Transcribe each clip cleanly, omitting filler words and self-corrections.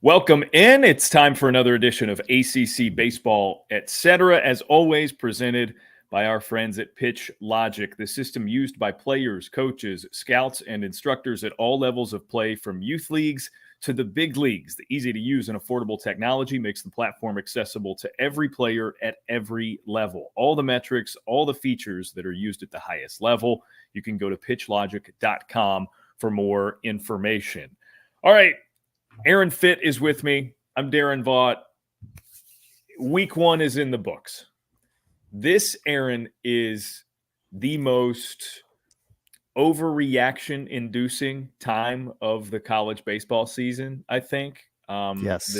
Welcome in. It's time for another edition of ACC Baseball Etc. As always, presented by our friends at Pitch Logic, the system used by players, coaches, scouts, and instructors at all levels of play, from youth leagues to the big leagues. The easy-to-use and affordable technology makes the platform accessible to every player at every level. All the metrics, all the features that are used at the highest level. You can go to pitchlogic.com for more information. All right. Aaron Fitt is with me. I'm Daron Vaught. Week 1 is in the books. This, Aaron, is the most overreaction-inducing time of the college baseball season, I think. Yes.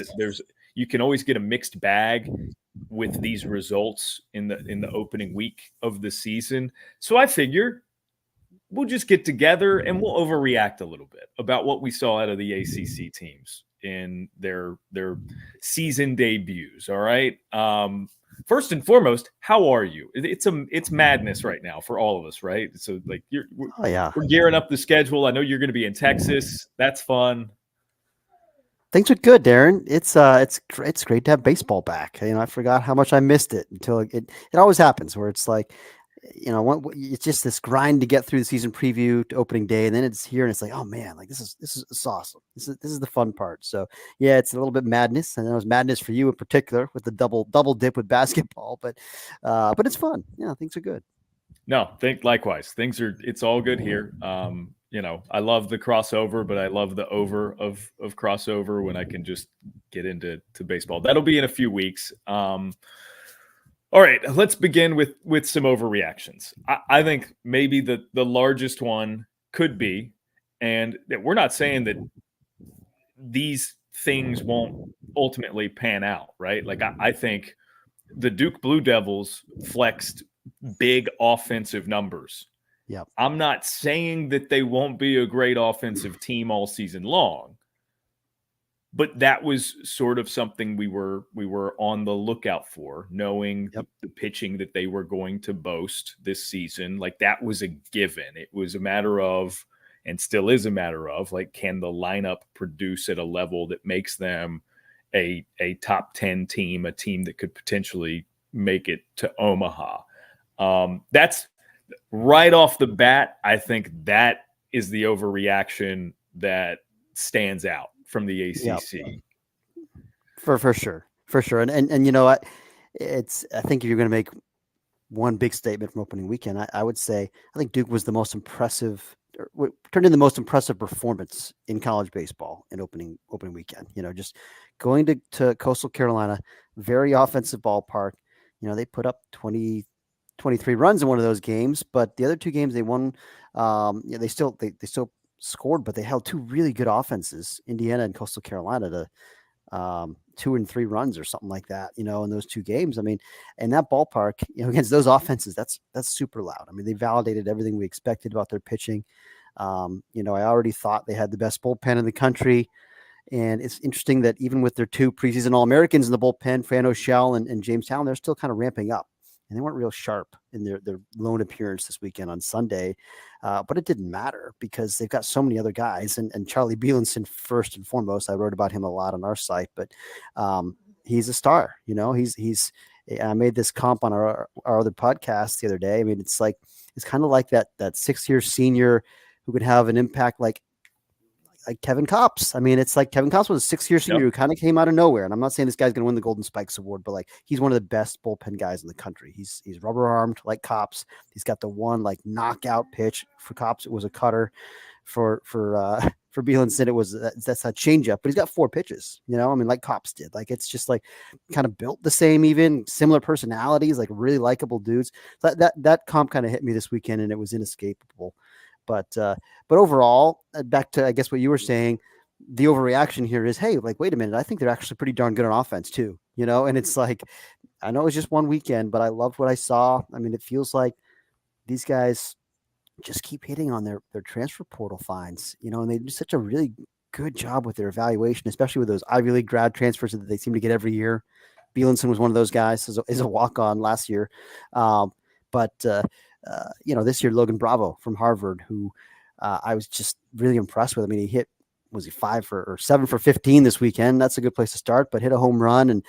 You can always get a mixed bag with these results in the opening week of the season. So I figure we'll just get together and we'll overreact a little bit about what we saw out of the ACC teams in their season debuts. All right. First and foremost, how are you? It's madness right now for all of us, right? So like we're gearing up the schedule. I know you're going to be in Texas. That's fun. Things are good, Daron. It's great to have baseball back. I forgot how much I missed it until it always happens where it's like, it's just this grind to get through the season preview to opening day, and then it's here and it's like, oh man, like this is awesome. This is the fun part. So yeah, it's a little bit madness, and it was madness for you in particular with the double dip with basketball, but it's fun. Yeah, things are good. No, likewise. It's all good here. I love the crossover, but I love the over of crossover when I can just get into baseball. That'll be in a few weeks. All right, let's begin with some overreactions. I think maybe the largest one could be, and we're not saying that these things won't ultimately pan out, right? Like I think the Duke Blue Devils flexed big offensive numbers. Yeah, I'm not saying that they won't be a great offensive team all season long, but that was sort of something we were on the lookout for, knowing the pitching that they were going to boast this season. Like that was a given. It was a matter of, and still is a matter of, like, can the lineup produce at a level that makes them a top 10 team, a team that could potentially make it to Omaha. That's right off the bat. I think that is the overreaction that stands out from the ACC. Yep. For sure. And you know what? I think if you're going to make one big statement from opening weekend, I would say I think Duke was the most impressive, turned in the most impressive performance in college baseball in opening weekend. Just going to Coastal Carolina, very offensive ballpark. They put up 23 runs in one of those games, but the other two games they won. They still scored, but they held two really good offenses, Indiana and Coastal Carolina, to 2 and 3 runs or something like that, in those two games. I mean, and that ballpark, against those offenses, that's super loud. I mean, they validated everything we expected about their pitching. I already thought they had the best bullpen in the country. And it's interesting that even with their 2 preseason All-Americans in the bullpen, Fran O'Shell and James Town, they're still kind of ramping up. And they weren't real sharp in their lone appearance this weekend on Sunday. But it didn't matter because they've got so many other guys. And Charlie Bielenson, first and foremost, I wrote about him a lot on our site, but he's a star. I made this comp on our other podcast the other day. I mean, it's kind of like that 6-year senior who could have an impact like Kevin Kopps. I mean, it's like Kevin Kopps was a 6-year senior who kind of came out of nowhere. And I'm not saying this guy's going to win the Golden Spikes Award, but he's one of the best bullpen guys in the country. He's rubber armed like Kopps. He's got the one knockout pitch. For Kopps, it was a cutter. For Bielenson, it was that's a changeup. But he's got 4 pitches. Like Kopps did. It's just kind of built the same, even similar personalities, really likable dudes. So that comp kind of hit me this weekend, and it was inescapable. But overall, back to, I guess, what you were saying, the overreaction here is, hey, wait a minute, I think they're actually pretty darn good on offense too, and it's I know it was just one weekend, but I loved what I saw. I mean, it feels like these guys just keep hitting on their transfer portal finds, and they do such a really good job with their evaluation, especially with those Ivy League grad transfers that they seem to get every year. Bielenson was one of those guys, is a walk-on last year. This year, Logan Bravo from Harvard, who I was just really impressed with. I mean, he hit was he 7 for 15 this weekend? That's a good place to start. But hit a home run and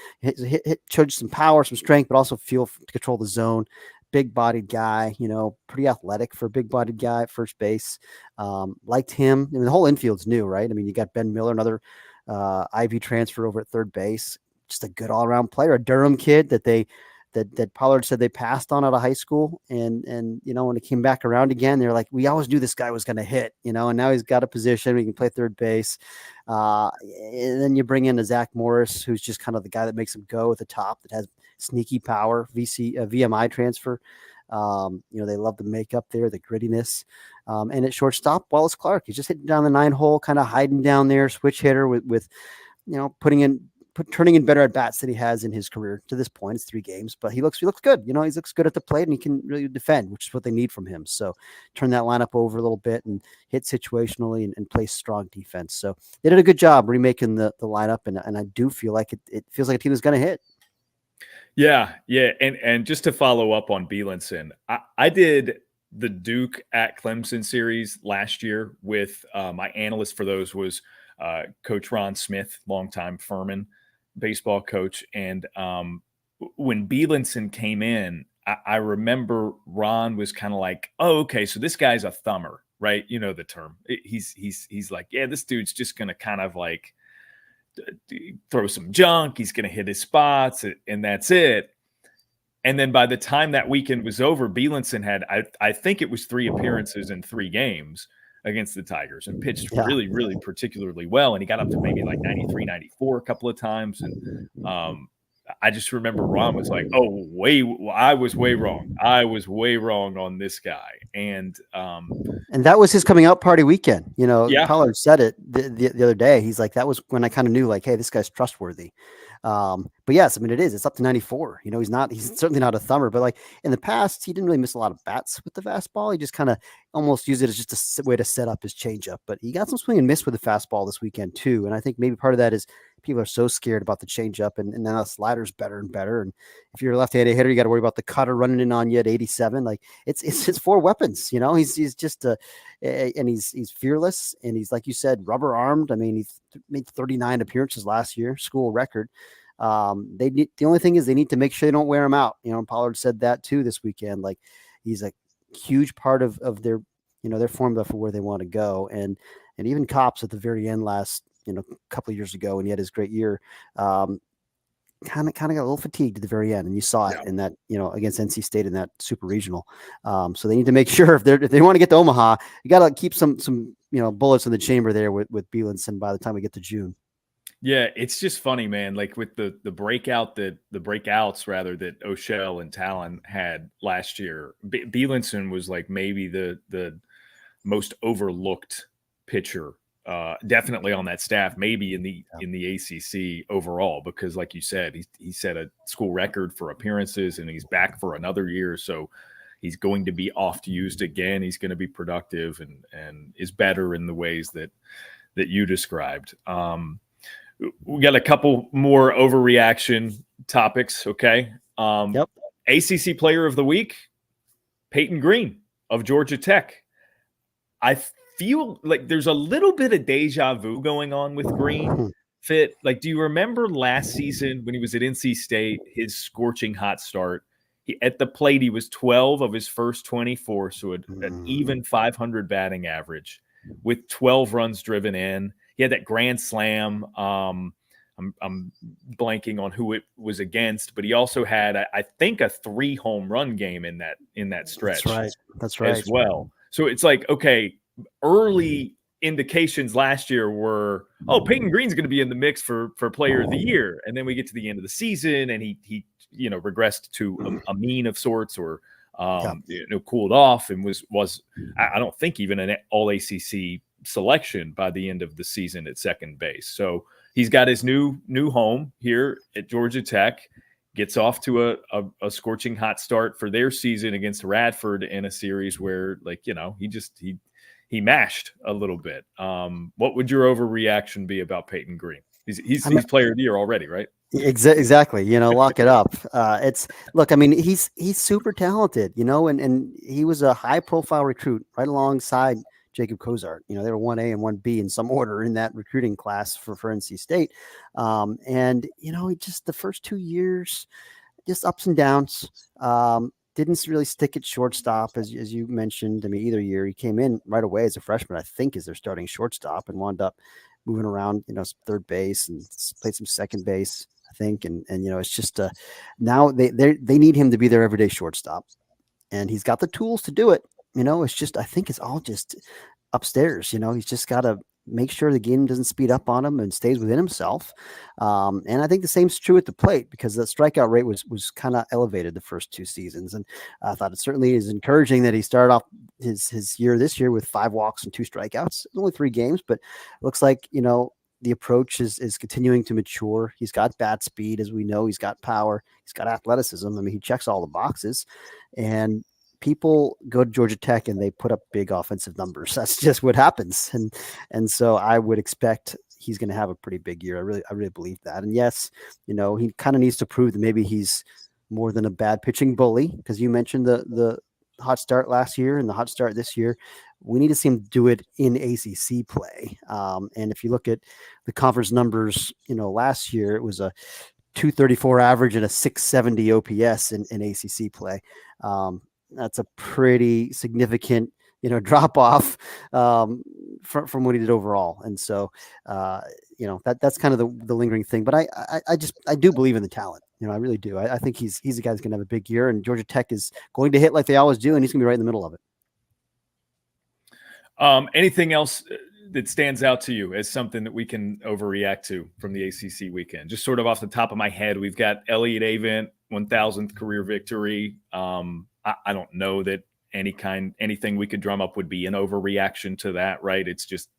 showed some power, some strength, but also feel to control the zone. Big bodied guy, pretty athletic for a big bodied guy at first base. Liked him. I mean, the whole infield's new, right? I mean, you got Ben Miller, another Ivy transfer over at third base. Just a good all around player, a Durham kid that Pollard said they passed on out of high school. And when it came back around again, they're like, we always knew this guy was going to hit, and now he's got a position. He can play third base. And then you bring in a Zach Morris, who's just kind of the guy that makes him go at the top, that has sneaky power, VMI transfer. They love the makeup there, the grittiness. And at shortstop, Wallace Clark, he's just hitting down the 9-hole, kind of hiding down there, switch hitter with turning in better at bats than he has in his career to this point. It's 3 games, but he looks good. He looks good at the plate, and he can really defend, which is what they need from him. So turn that lineup over a little bit and hit situationally and play strong defense. So they did a good job remaking the lineup, and I do feel like it feels like a team is going to hit. Yeah. And just to follow up on Bielenson, I did the Duke at Clemson series last year with my analyst for those was Coach Ron Smith, longtime Furman baseball coach. And when Bielenson came in, I remember Ron was kind of like, oh, okay, so this guy's a thumber, right? You know the term. He's like, yeah, this dude's just going to kind of like throw some junk. He's going to hit his spots, and that's it. And then by the time that weekend was over, Bielenson had, I think it was 3 appearances in 3 games against the Tigers, and pitched really, really particularly well. And he got up to maybe like 93, 94 a couple of times. And I just remember Ron was like, oh, I was way wrong. I was way wrong on this guy. And that was his coming out party weekend. Yeah. Pollard said it the other day. He's like, that was when I kind of knew, like, hey, this guy's trustworthy. But yes, I mean, it's up to 94. He's certainly not a thumber, but like in the past, he didn't really miss a lot of bats with the fastball. He just kind of almost used it as just a way to set up his changeup, but he got some swing and miss with the fastball this weekend too. And I think maybe part of that is people are so scared about the changeup, and then the slider's better and better. And if you're a left-handed hitter, you got to worry about the cutter running in on you at 87. Like it's 4 weapons, he's just and he's fearless, and he's, like you said, rubber armed. I mean, he's made 39 appearances last year, school record. The only thing is they need to make sure they don't wear him out. Pollard said that too this weekend. Like, he's a huge part of their, their formula for where they want to go. And even Cops at the very end last, a couple of years ago when he had his great year, kind of got a little fatigued at the very end. And you saw it in that, against NC State in that super regional. So they need to make sure if they want to get to Omaha, you got to keep some bullets in the chamber there with Bielenson by the time we get to June. Yeah, it's just funny, man. Like with the breakouts rather that O'Shell and Talon had last year, Bielenson was like maybe the most overlooked pitcher, definitely on that staff, maybe in the ACC overall, because like you said, he set a school record for appearances, and he's back for another year, so he's going to be oft used again. He's going to be productive and is better in the ways that you described. We got a couple more overreaction topics. Okay. Yep. ACC Player of the Week, Peyton Green of Georgia Tech. I feel like there's a little bit of deja vu going on with Green. Fitt, like, do you remember last season when he was at NC State, his scorching hot start? At the plate, he was 12 of his first 24, so an even 500 batting average with 12 runs driven in. He had that grand slam. I'm blanking on who it was against, but he also had, I think, a 3 home run game in that stretch. That's right. As well. So it's like, okay, early indications last year were, Peyton Green's going to be in the mix for Player of the Year, and then we get to the end of the season, and he regressed to a mean of sorts, or cooled off, and was I don't think even an All ACC selection by the end of the season at second base. So he's got his new home here at Georgia Tech, gets off to a scorching hot start for their season against Radford in a series where, like, he mashed a little bit. What would your overreaction be about Peyton Green? He's Player of the Year already, right? Exactly. Lock it up. Look, I mean, he's super talented, and he was a high profile recruit right alongside Jacob Cozart. They were 1A and 1B in some order in that recruiting class for NC State. And just the first 2 years, just ups and downs. Didn't really stick at shortstop, as you mentioned. I mean, either year he came in right away as a freshman, I think, as their starting shortstop, and wound up moving around, third base and played some second base, I think. And it's just now they need him to be their everyday shortstop, and he's got the tools to do it. It's just, I think it's all just upstairs. He's just got to make sure the game doesn't speed up on him and stays within himself. And I think the same's true at the plate, because the strikeout rate was kind of elevated the first 2 seasons. And I thought it certainly is encouraging that he started off his year this year with 5 walks and 2 strikeouts, only 3 games, but it looks like, the approach is continuing to mature. He's got bat speed, as we know. He's got power. He's got athleticism. I mean, he checks all the boxes, and people go to Georgia Tech and they put up big offensive numbers. That's just what happens. And so I would expect he's going to have a pretty big year. I really believe that. And yes, he kind of needs to prove that maybe he's more than a bad pitching bully, because you mentioned the hot start last year and the hot start this year. We need to see him do it in ACC play. And if you look at the conference numbers, last year it was a 234 average and a 670 OPS in ACC play. That's a pretty significant, drop off from what he did overall. And so, that's kind of the lingering thing. But I do believe in the talent. I really do. I think he's a guy that's going to have a big year, and Georgia Tech is going to hit like they always do, and he's going to be right in the middle of it. Anything else that stands out to you as something that we can overreact to from the ACC weekend? Just sort of off the top of my head, we've got Elliott Avent, 1,000th career victory. I don't know that anything we could drum up would be an overreaction to that, right? It's just,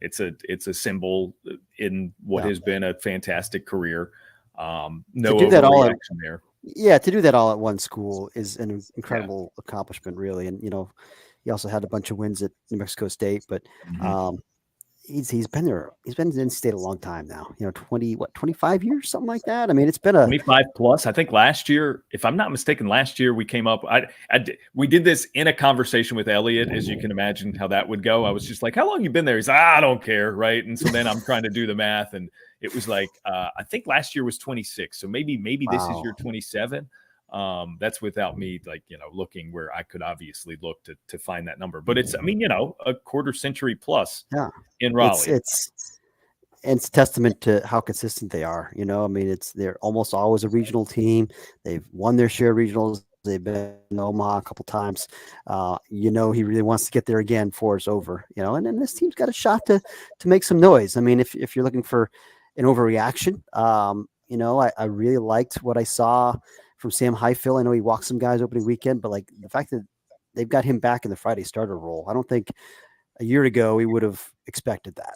it's a symbol in what has been a fantastic career. No overreaction there. Yeah, to do that all at one school is an incredible accomplishment, really. And he also had a bunch of wins at New Mexico State, but he's been there. He's been in state a long time now. 25 years, something like that. I mean, it's been 25 plus. I think last year, if I'm not mistaken, we came up. We did this in a conversation with Elliott, as you can imagine how that would go. I was just like, "How long you been there?" He's like, "I don't care," right? And so then I'm trying to do the math, and it was like, I think last year was 26. So maybe this is your 27. That's without me looking where I could obviously look to find that number, but it's, a quarter century plus in Raleigh. It's a testament to how consistent they are. They're almost always a regional team. They've won their share of regionals. They've been in Omaha a couple times. He really wants to get there again before it's over, and then this team's got a shot to make some noise. I mean, if you're looking for an overreaction, I really liked what I saw from Sam Highfill. I know he walked some guys opening weekend, but the fact that they've got him back in the Friday starter role, I don't think a year ago we would have expected that.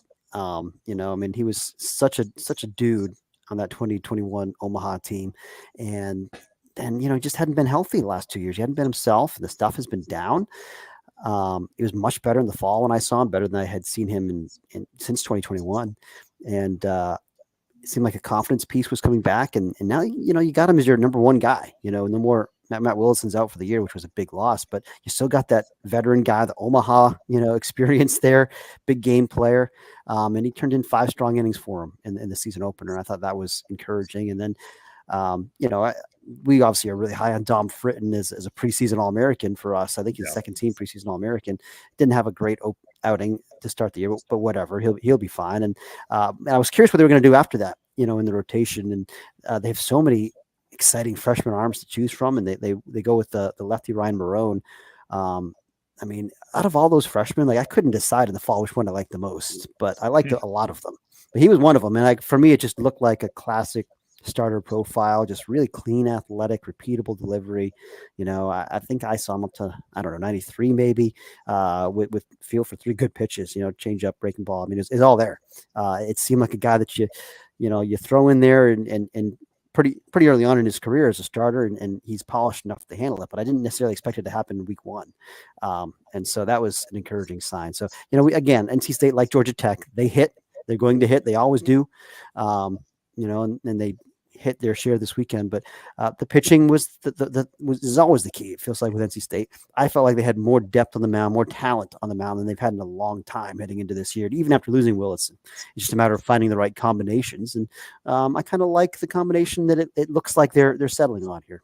He was such a dude on that 2021 Omaha team, and then just hadn't been healthy the last 2 years. He hadn't been himself. The stuff has been down. He was much better in the fall when I saw him, better than I had seen him since 2021, and it seemed like a confidence piece was coming back, and now you got him as your number one guy. No more Matt Willison's out for the year, which was a big loss, but you still got that veteran guy, the Omaha experience there, big game player, and he turned in 5 strong innings for him in the season opener. I thought that was encouraging. And then we obviously are really high on Dom Fritton as a preseason All-American for us. I think he's second team preseason All-American. Didn't have a great outing to start the year, but whatever, he'll be fine. And I was curious what they were going to do after that, in the rotation. And they have so many exciting freshman arms to choose from, and they go with the lefty Ryan Marone. Out of all those freshmen, I couldn't decide in the fall which one I liked the most, but I liked a lot of them. But he was one of them, and for me, it just looked like a classic starter profile, just really clean, athletic, repeatable delivery. I think I saw him up to 93 maybe, with feel for 3 good pitches. Change up, breaking ball. It's all there. It seemed like a guy that you throw in there and pretty early on in his career as a starter, and he's polished enough to handle it. But I didn't necessarily expect it to happen in week 1, and so that was an encouraging sign. So again, NC State, like Georgia Tech, they hit. They're going to hit. They always do. And they hit their share this weekend. But the pitching is always the key. It feels like with NC State, I felt like they had more depth on the mound, more talent on the mound than they've had in a long time heading into this year. Even after losing Willison, it's just a matter of finding the right combinations. And I kind of like the combination that it looks like they're settling on here.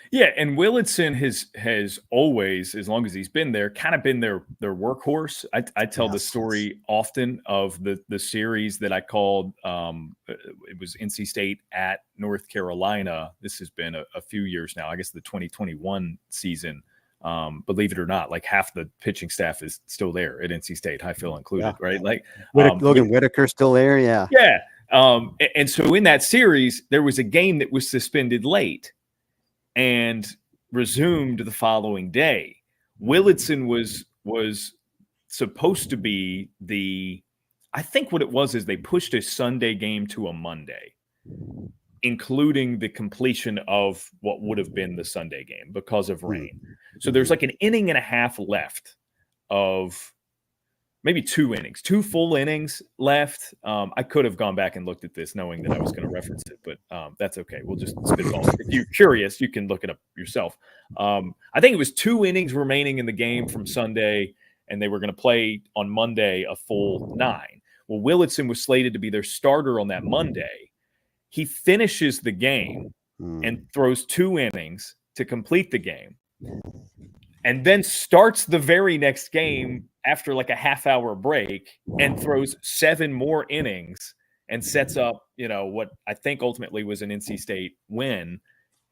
Yeah, and Willitson has always, as long as he's been there, kind of been their workhorse. I tell the story often of the series that I called. It was NC State at North Carolina. This has been a few years now. I guess the 2021 season. Believe it or not, like half the pitching staff is still there at NC State, Highfield included, right? Like Logan Whitaker still there, yeah. And so in that series, there was a game that was suspended late and resumed the following day. Willitson was supposed to be I think what it was is they pushed a Sunday game to a Monday, including the completion of what would have been the Sunday game because of rain. So there's like an inning and a half left of maybe 2 innings, 2 full innings left. I could have gone back and looked at this knowing that I was going to reference it, but that's okay. We'll just spitball. If you're curious, you can look it up yourself. I think it was 2 innings remaining in the game from Sunday, and they were going to play on Monday a full 9. Well, Willitson was slated to be their starter on that Monday. He finishes the game and throws 2 innings to complete the game, and then starts the very next game after like a half-hour break and throws 7 more innings and sets up, what I think ultimately was an NC State win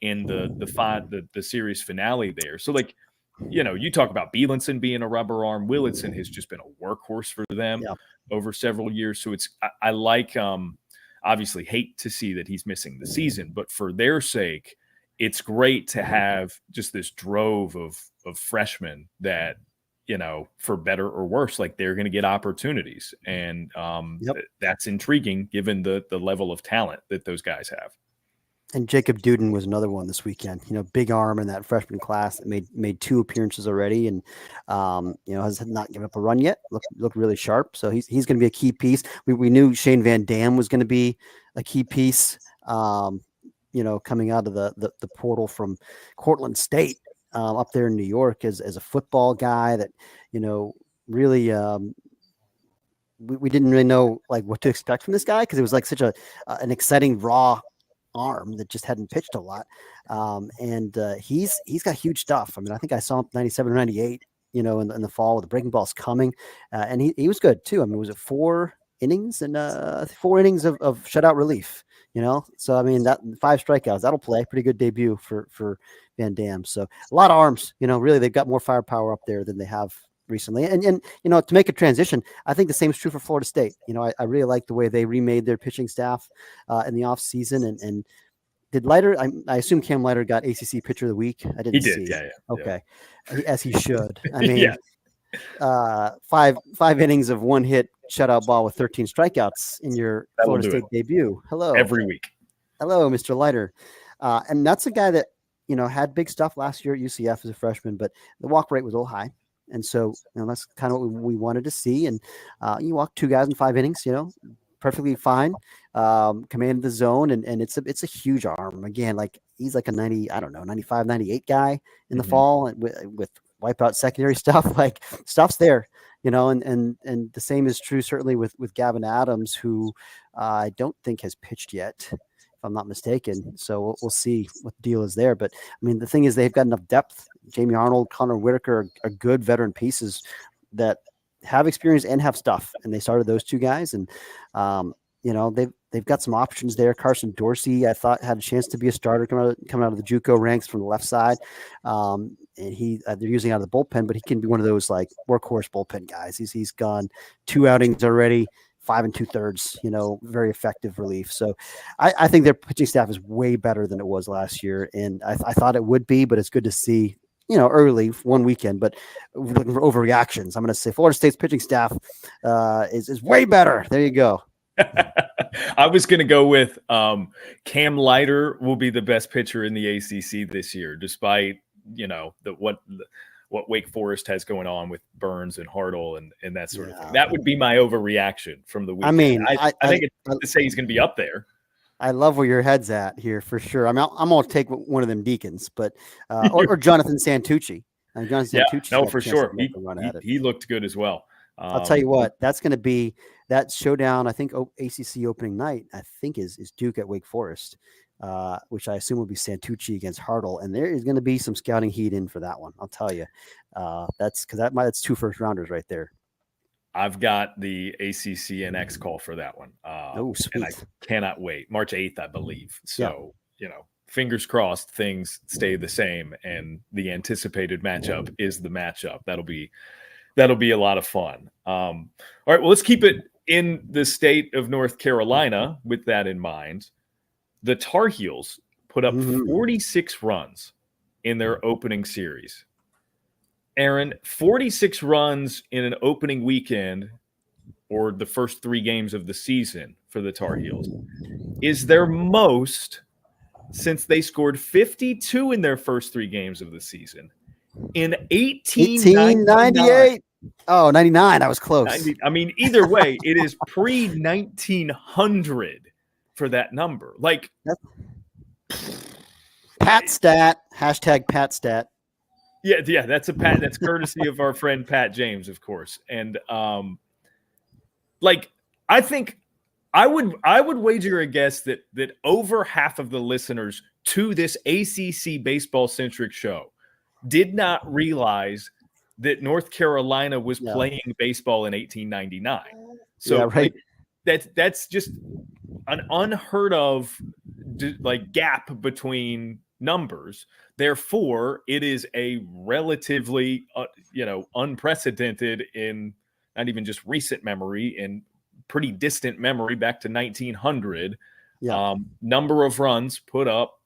in the series finale there. So like, you talk about Bielenson being a rubber arm. Willitson has just been a workhorse for them over several years. So I like, obviously hate to see that he's missing the season, but for their sake, it's great to have just this drove of freshmen that, for better or worse, like they're going to get opportunities. And that's intriguing given the level of talent that those guys have. And Jacob Duden was another one this weekend, big arm in that freshman class that made 2 appearances already. And, has not given up a run yet. Looked really sharp. So he's going to be a key piece. We knew Shane Van Dam was going to be a key piece, coming out of the portal from Cortland State. Up there in New York as a football guy that, really we didn't really know like what to expect from this guy because it was like such an exciting raw arm that just hadn't pitched a lot. And he's got huge stuff. I mean, I think I saw him 97 or 98, in the fall with the breaking balls coming. And he was good too. I mean, was it 4 innings and 4 innings of shutout relief, So, I mean, that 5 strikeouts, that'll play. Pretty good debut for Van Dam. So a lot of arms, really they've got more firepower up there than they have recently. And to make a transition, I think the same is true for Florida State. I really like the way they remade their pitching staff in the off season. And did Leiter, I assume Cam Leiter got ACC Pitcher of the Week. I didn't see. Yeah. Okay. Yeah. As he should. I mean, 5 innings of 1 hit shutout ball with 13 strikeouts in your Florida State debut. Hello. Every week. Hello, Mr. Leiter. And that's a guy that, had big stuff last year at UCF as a freshman, but the walk rate was a little high. And so, that's kind of what we wanted to see. And you walk 2 guys in 5 innings, perfectly fine. Commanded the zone, and it's a huge arm. Again, like he's like a 95, 98 guy in the fall with wipeout secondary stuff. Like stuff's there, and the same is true certainly with Gavin Adams, who I don't think has pitched yet, if I'm not mistaken. So we'll see what the deal is there. But I mean, the thing is they've got enough depth. Jamie Arnold, Connor Whitaker are good veteran pieces that have experience and have stuff. And they started those 2 guys, and they've got some options there. Carson Dorsey, I thought, had a chance to be a starter coming out of the JUCO ranks from the left side. And they're using out of the bullpen, but he can be one of those like workhorse bullpen guys. He's gone 2 outings already, 5 2/3, very effective relief. So I think their pitching staff is way better than it was last year. And I thought it would be, but it's good to see, early 1 weekend, but looking for overreactions. I'm going to say Florida State's pitching staff is way better. There you go. I was going to go with Cam Leiter will be the best pitcher in the ACC this year, despite what Wake Forest has going on with Burns and Hartle and that sort of thing. That would be my overreaction from the weekend. I mean, I think it's to say he's going to be up there. I love where your head's at here for sure. I'm going to take one of them Deacons, but or Jonathan Santucci. Jonathan Santucci's got for a chance sure. to make a run at it. He looked good as well. I'll tell you what, that's going to be that showdown. I think ACC opening night, I think is Duke at Wake Forest, which I assume will be Santucci against Hartle. And there is going to be some scouting heat in for that one. I'll tell you, that's that's 2 first rounders right there. I've got the ACC NX call for that one. Oh, sweet. And I cannot wait. March 8th, I believe. So, fingers crossed things stay the same and the anticipated matchup is the matchup. That'll be a lot of fun. All right, well, let's keep it in the state of North Carolina with that in mind. The Tar Heels put up 46 runs in their opening series. Aaron, 46 runs in an opening weekend or the first 3 games of the season for the Tar Heels is their most since they scored 52 in their first 3 games of the season in 1898. Oh, 99. I was close. 90, I mean, either way, it is pre-1900 for that number. Like Pat stat, hashtag Pat stat. Yeah, that's a Pat. That's courtesy of our friend Pat James, of course. And I think I would wager a guess that over half of the listeners to this ACC baseball centric show did not realize that North Carolina was playing baseball in 1899. So that's just an unheard of gap between numbers. Therefore, it is a relatively unprecedented in not even just recent memory, in pretty distant memory back to 1900 number of runs put up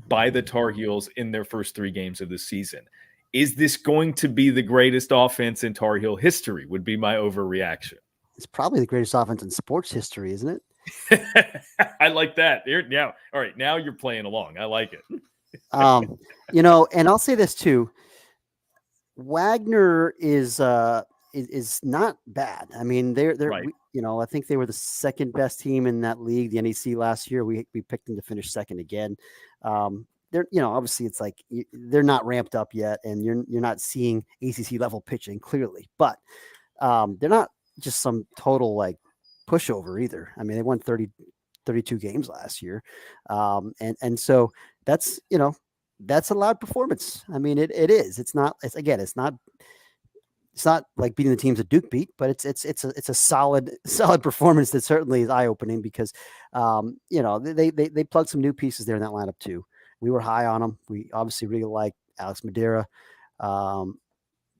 by the Tar Heels in their first 3 games of the season. Is this going to be the greatest offense in Tar Heel history? Would be my overreaction. It's probably the greatest offense in sports history, isn't it? I like that. All right, now you're playing along. I like it. And I'll say this too. Wagner is not bad. I mean, they're right. I think they were the second best team in that league, the NEC last year. We picked them to finish second again. They're obviously it's like they're not ramped up yet, and you're not seeing ACC level pitching clearly, but they're not just some total pushover either. I mean, they won 32 games last year, and so that's a loud performance. I mean, it is. It's not like beating the teams that Duke beat, but it's a solid performance that certainly is eye opening because they plugged some new pieces there in that lineup too. We were high on them. We obviously really like Alex Madeira, the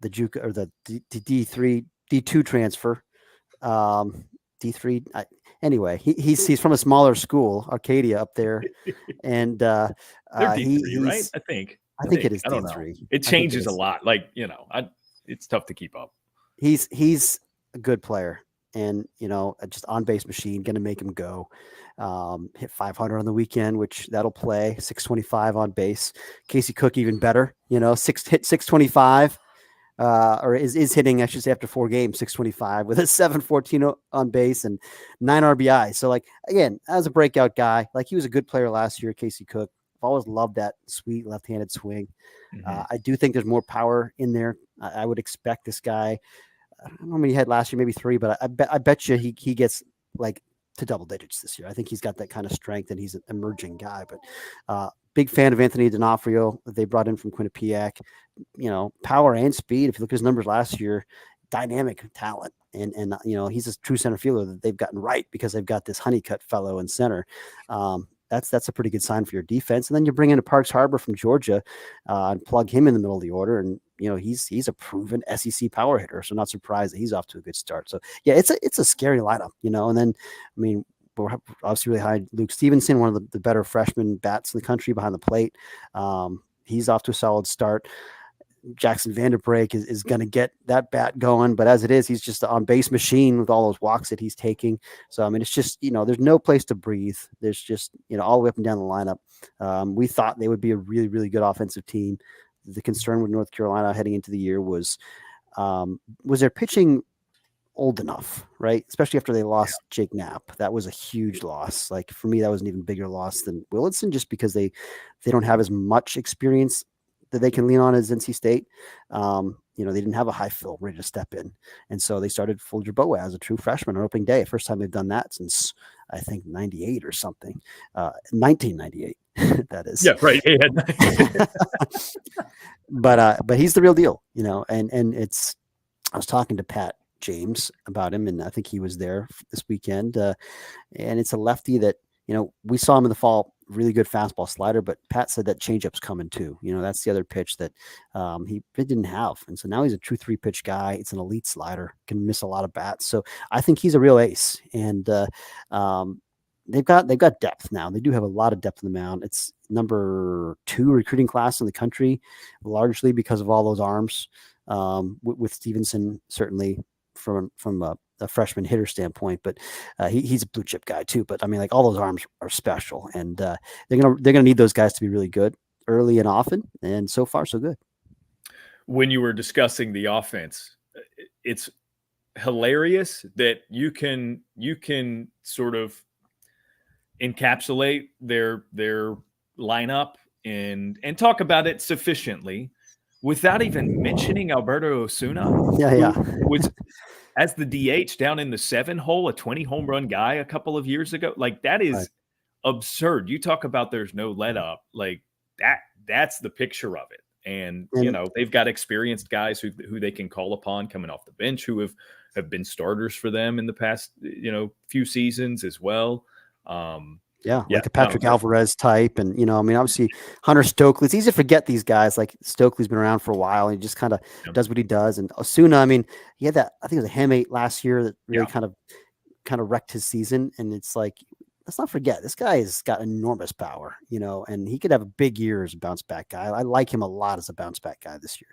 Juke or the D3 D2 transfer. D3. Anyway, he's from a smaller school, Arcadia up there, and they're D3, right? I think it is D3. It changes a lot. It's tough to keep up. He's a good player, and just on base machine, going to make him go. Hit 500 on the weekend, which that'll play 625 on base. Casey Cook even better, hit 625. Or is hitting, I should say, after 4 games, 625 with a 714 on base and 9 RBI. So again, as a breakout guy, he was a good player last year, Casey Cook. I've always loved that sweet left-handed swing. I do think there's more power in there. I would expect this guy, I don't know how many he had last year, maybe 3, but I bet you he gets to double digits this year. I think he's got that kind of strength and he's an emerging guy, but big fan of Anthony D'Onofrio that they brought in from Quinnipiac. Power and speed. If you look at his numbers last year, dynamic talent. And he's a true center fielder that they've gotten right because they've got this Honeycutt fellow in center. That's a pretty good sign for your defense. And then you bring in a Parks Harbor from Georgia and plug him in the middle of the order. And, he's a proven SEC power hitter. So not surprised that he's off to a good start. So yeah, it's a scary lineup, and then, we're obviously really high. Luke Stevenson, one of the better freshman bats in the country behind the plate. He's off to a solid start. Jackson Vanderbrake is going to get that bat going, but as it is, he's just an on-base machine with all those walks that he's taking. So, it's just, there's no place to breathe. There's just, all the way up and down the lineup. We thought they would be a really, really good offensive team. The concern with North Carolina heading into the year was their pitching old enough, right? Especially after they lost Jake Knapp. That was a huge loss. Like for me, that was an even bigger loss than Willitson, just because they don't have as much experience that they can lean on as NC State. They didn't have a high fill ready to step in. And so they started Folger Boa as a true freshman on opening day. First time they've done that since I think 98 or something. 1998, that is. Yeah, right. But he's the real deal, and I was talking to Pat James about him, and I think he was there this weekend. And it's a lefty that, we saw him in the fall, really good fastball slider, but Pat said that changeup's coming too. That's the other pitch that he didn't have. And so now he's a true 3-pitch guy. It's an elite slider, can miss a lot of bats. So I think he's a real ace. And they've got depth now. They do have a lot of depth in the mound. It's number 2 recruiting class in the country, largely because of all those arms. With Stevenson, certainly from a freshman hitter standpoint, but he's a blue chip guy too. But I mean, like, all those arms are special, and they're gonna need those guys to be really good early and often. And so far, so good. When you were discussing the offense, it's hilarious that you can sort of encapsulate their lineup and talk about it sufficiently without even mentioning Alberto Osuna. Who was, as the DH down in the 7 hole, a 20 home run guy a couple of years ago. Like, that is absurd. You talk about there's no let up, like that's the picture of it. And they've got experienced guys who they can call upon coming off the bench, who have been starters for them in the past, few seasons as well. Like a Patrick Alvarez type. And, obviously Hunter Stokely, it's easy to forget these guys. Like, Stokely's been around for a while, and he just kind of does what he does. And Osuna, he had that, I think it was a hamate last year that really kind of wrecked his season. And it's like, let's not forget, this guy has got enormous power, and he could have a big year as a bounce back guy. I like him a lot as a bounce back guy this year.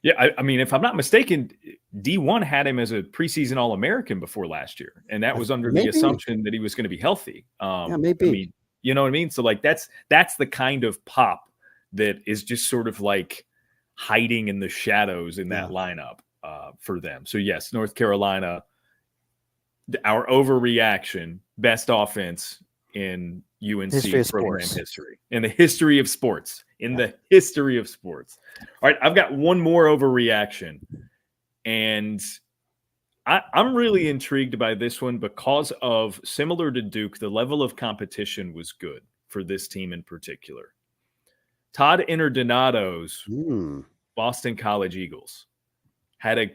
Yeah, I mean, if I'm not mistaken, D1 had him as a preseason All-American before last year, and that was under the assumption that he was going to be healthy. Maybe. You know what I mean? So, like, that's the kind of pop that is just sort of like hiding in the shadows in that lineup for them. So, yes, North Carolina, our overreaction, best offense in UNC program history, in the history of sports, the history of sports. All right, I've got one more overreaction, and I'm really intrigued by this one because of, similar to Duke, the level of competition was good for this team in particular. Todd Interdonato's Boston College Eagles had a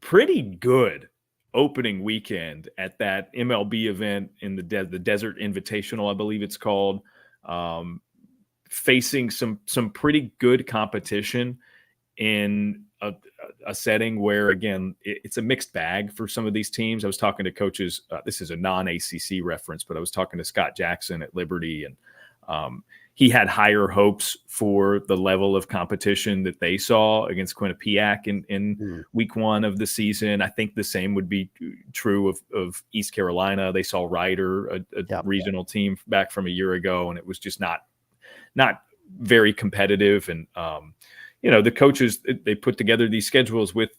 pretty good opening weekend at that MLB event in the Desert Invitational, I believe it's called, facing some pretty good competition in a setting where, again, it's a mixed bag for some of these teams. I was talking to coaches. This is a non-ACC reference, but I was talking to Scott Jackson at Liberty, and he had higher hopes for the level of competition that they saw against Quinnipiac in week 1 of the season. I think the same would be true of East Carolina. They saw Ryder, a regional team back from a year ago, and it was just not very competitive. And, the coaches, they put together these schedules with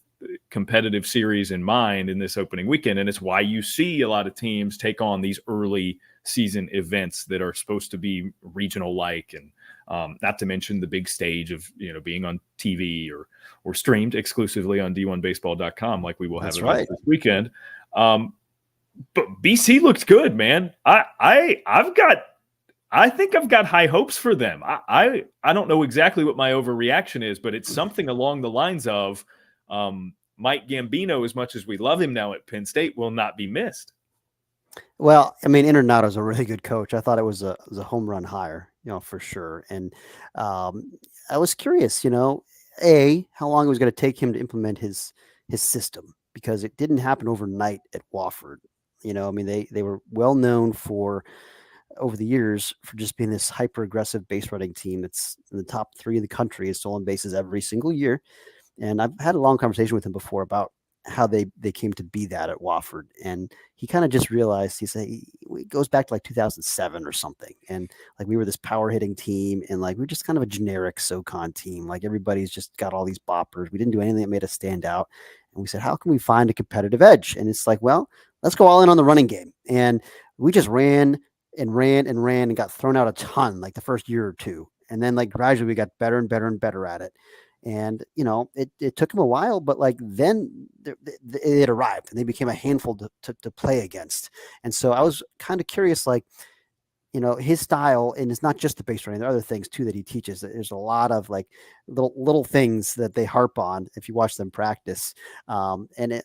competitive series in mind in this opening weekend. And it's why you see a lot of teams take on these early season events that are supposed to be regional like, and not to mention the big stage of, being on TV or streamed exclusively on d1baseball.com, like we will have this weekend. But BC looked good, man. I think I've got high hopes for them. I don't know exactly what my overreaction is, but it's something along the lines of Mike Gambino, as much as we love him now at Penn State, will not be missed. Well, Interdonato is a really good coach. I thought it was a home run hire, for sure. And I was curious, how long it was going to take him to implement his system, because it didn't happen overnight at Wofford. They were well known for, over the years, for just being this hyper aggressive base running team that's in the top 3 in the country, is stolen bases every single year. And I've had a long conversation with him before about how they came to be that at Wofford. And he kind of just realized, he said, it goes back to like 2007 or something. And like, we were this power hitting team, and like, we're just kind of a generic SoCon team. Like, everybody's just got all these boppers. We didn't do anything that made us stand out. And we said, how can we find a competitive edge? And it's like, well, let's go all in on the running game. And we just ran and got thrown out a ton like the first year or two. And then like gradually we got better and better and better at it. And, it took them a while, but like then it arrived and they became a handful to play against. And so I was kind of curious, like, his style, and it's not just the base running. There are other things too that he teaches. There's a lot of like little things that they harp on if you watch them practice. I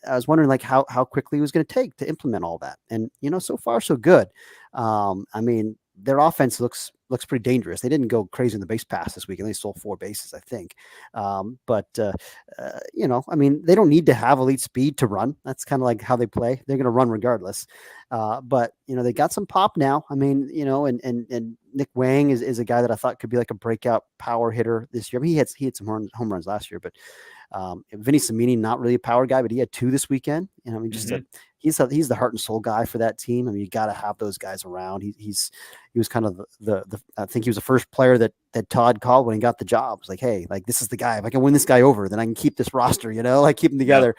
was wondering like how quickly it was going to take to implement all that. And so far so good. I mean, their offense looks pretty dangerous. They didn't go crazy in the base pass this week, and they stole 4 bases, I think. I mean, they don't need to have elite speed to run. That's kind of like how they play. They're going to run regardless. But they got some pop now. I mean, and Nick Wang is a guy that I thought could be like a breakout power hitter this year. I mean, he had some home runs last year, but Vinny Cimini, not really a power guy, but he had 2 this weekend. I mean, just he's the heart and soul guy for that team. I mean, you got to have those guys around. He was kind of the I think he was the first player that Todd called when he got the job. It was like, hey, like this is the guy. If I can win this guy over, then I can keep this roster. Like keep them together.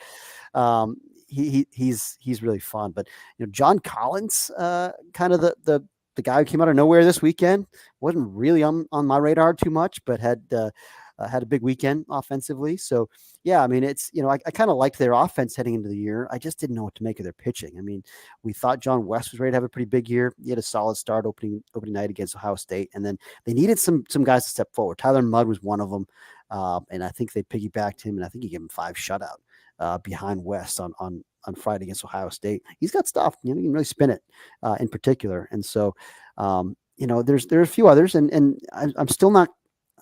Yep. He's really fun. But John Collins, kind of the guy who came out of nowhere this weekend, wasn't really on my radar too much, but had a big weekend offensively. So yeah, I mean, it's, I kind of liked their offense heading into the year. I just didn't know what to make of their pitching. I mean, we thought John West was ready to have a pretty big year. He had a solid start opening night against Ohio State. And then they needed some guys to step forward. Tyler Mudd was one of them. And I think they piggybacked him, and I think he gave him 5 shutout behind West on Friday against Ohio State. He's got stuff, you can really spin it in particular. And so, there are a few others, and I'm still not,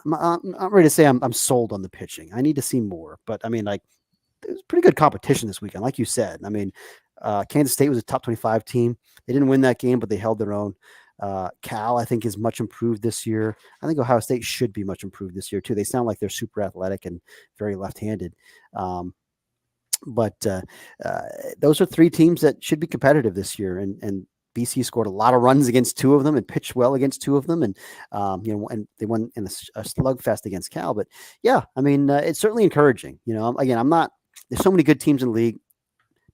I'm not ready to say I'm sold on the pitching. I need to see more, but I mean, like, there's pretty good competition this weekend. Like you said, I mean, Kansas State was a top 25 team. They didn't win that game, but they held their own. Cal, I think, is much improved this year. I think Ohio State should be much improved this year too. They sound like they're super athletic and very left-handed. But those are 3 teams that should be competitive this year. And BC scored a lot of runs against 2 of them and pitched well against 2 of them. And, and they won in a slugfest against Cal. But yeah, I mean, it's certainly encouraging. Again, there's so many good teams in the league.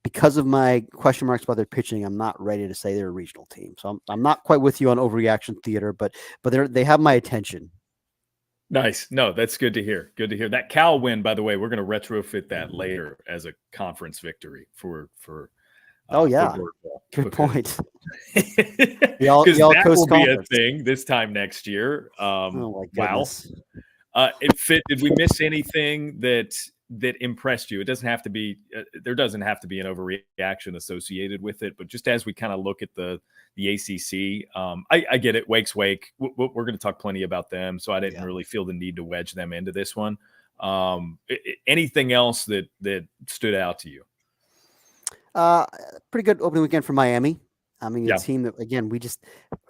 Because of my question marks about their pitching, I'm not ready to say they're a regional team. So I'm not quite with you on Overreaction Theater, but they have my attention. Nice. No, that's good to hear. Good to hear. That Cal win, by the way, we're going to retrofit that later as a conference victory for oh yeah, good point. Because that will be a thing this time next year. Oh my goodness. Wow. Fitt, did we miss anything that impressed you? It doesn't have to be. There doesn't have to be an overreaction associated with it, but just as we kind of look at the ACC, I get it. Wake's Wake. We're going to talk plenty about them, so I didn't really feel the need to wedge them into this one. Anything else that stood out to you? Pretty good opening weekend for Miami. I mean, a team that, again, we just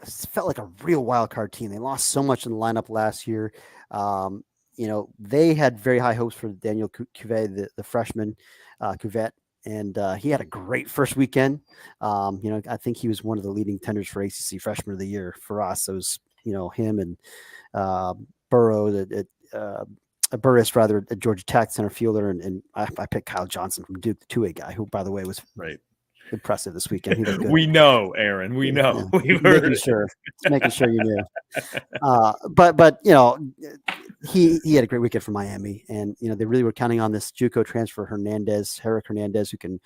felt like a real wild card team. They lost so much in the lineup last year. They had very high hopes for Daniel Cuvette, the freshman, Cuvette, and he had a great first weekend. I think he was one of the leading tenders for ACC Freshman of the Year for us. It was, him and Burris, rather, at Georgia Tech, center fielder, and I picked Kyle Johnson from Duke, the 2A guy, who, by the way, was impressive this weekend. He looked good. We know, Aaron. We know. Yeah. We've heard making sure you knew. But he had a great weekend for Miami, and they really were counting on this JUCO transfer Herrick Hernandez, who can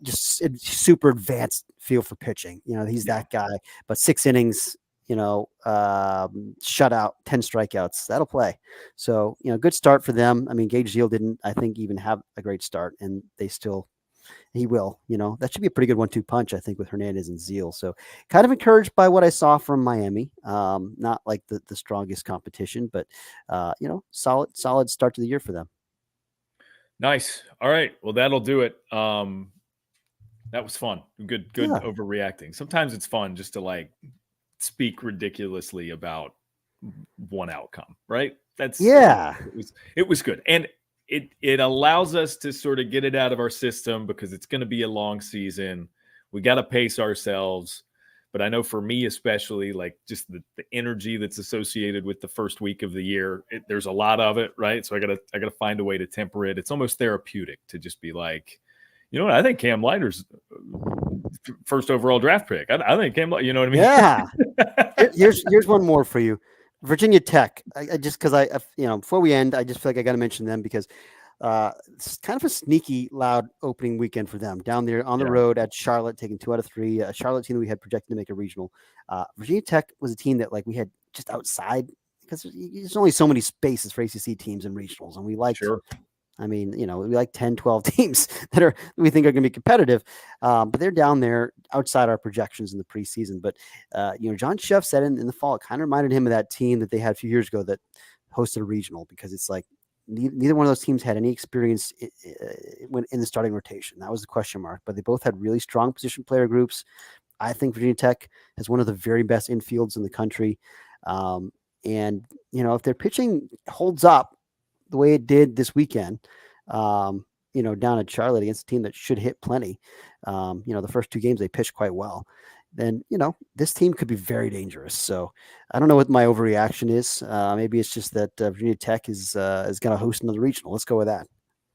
just super advanced feel for pitching. He's that guy. But 6 innings, shutout, 10 strikeouts, that'll play. So good start for them. I mean, Gage Zeal didn't, I think, even have a great start, and he will. That should be a pretty good 1-2 punch, I think, with Hernandez and Zeal. So kind of encouraged by what I saw from Miami. Not like the strongest competition, but solid start to the year for them. Nice. All right. Well, that'll do it. That was fun. Good overreacting. Sometimes it's fun just to speak ridiculously about one outcome, right? It was good. And it allows us to sort of get it out of our system because it's going to be a long season. We got to pace ourselves. But I know for me, especially, like just the energy that's associated with the first week of the year, there's a lot of it, right? So I gotta find a way to temper it. It's almost therapeutic to just be like, you know what? I think Cam Leiter's first overall draft pick. I think Cam, you know what I mean? Yeah. Here's one more for you. Virginia Tech. I just because before we end, I just feel like I got to mention them because it's kind of a sneaky, loud opening weekend for them down there on the road at Charlotte, taking 2 out of 3. Charlotte team that we had projected to make a regional. Virginia Tech was a team that like we had just outside because there's only so many spaces for ACC teams and regionals, and we liked. Sure. I mean, we like 10, 12 teams that we think are going to be competitive, but they're down there outside our projections in the preseason. But, John Sheff said in the fall, it kind of reminded him of that team that they had a few years ago that hosted a regional, because it's like neither one of those teams had any experience when in the starting rotation. That was the question mark, but they both had really strong position player groups. I think Virginia Tech has one of the very best infields in the country. And, if their pitching holds up the way it did this weekend, down at Charlotte against a team that should hit plenty. The first 2 games they pitched quite well. Then, this team could be very dangerous. So I don't know what my overreaction is. Maybe it's just that Virginia Tech is going to host another regional. Let's go with that.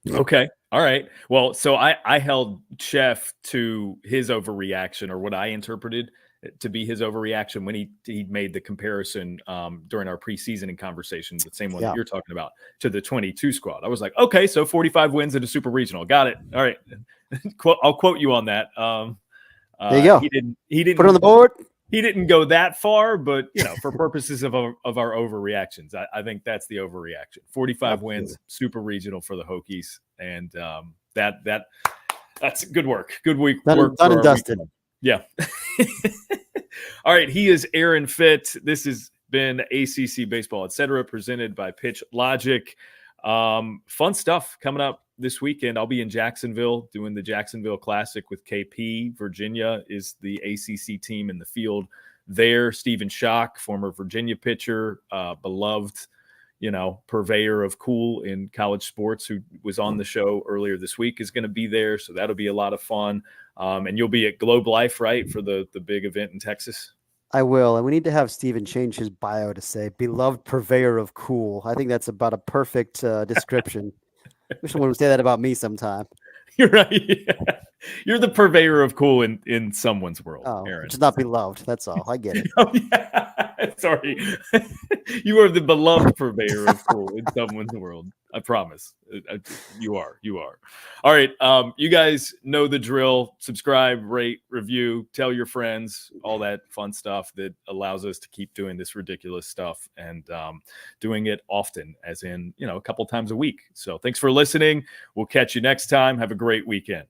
Okay. All right. Well, so I held Sheff to his overreaction, or what I interpreted to be his overreaction when he made the comparison during our preseason conversation, the same one that you're talking about, to the 22 squad. I was like, okay, so 45 wins in a super regional. Got it. All right. I'll quote you on that. There you go. He didn't put it on the board. He didn't go that far, but for purposes of our overreactions, I think that's the overreaction. 45 wins, super regional for the Hokies, and that's good work. Good week. Done and dusted. Yeah. All right. He is Aaron Fitt. This has been ACC Baseball Etc. presented by Pitch Logic. Fun stuff coming up this weekend. I'll be in Jacksonville doing the Jacksonville Classic with KP. Virginia is the ACC team in the field there. Stephen Schock, former Virginia pitcher, beloved, purveyor of cool in college sports, who was on the show earlier this week, is going to be there. So that'll be a lot of fun. And you'll be at Globe Life, right, for the big event in Texas? I will. And we need to have Stephen change his bio to say beloved purveyor of cool. I think that's about a perfect description. I wish someone would say that about me sometime. You're right. You're the purveyor of cool in someone's world, Aaron. Just not beloved. That's all. I get it. Oh, yeah. Sorry. You are the beloved purveyor of cool in someone's world. I promise. You are. All right. You guys know the drill. Subscribe, rate, review, tell your friends, all that fun stuff that allows us to keep doing this ridiculous stuff and doing it often, as in, a couple times a week. So thanks for listening. We'll catch you next time. Have a great weekend.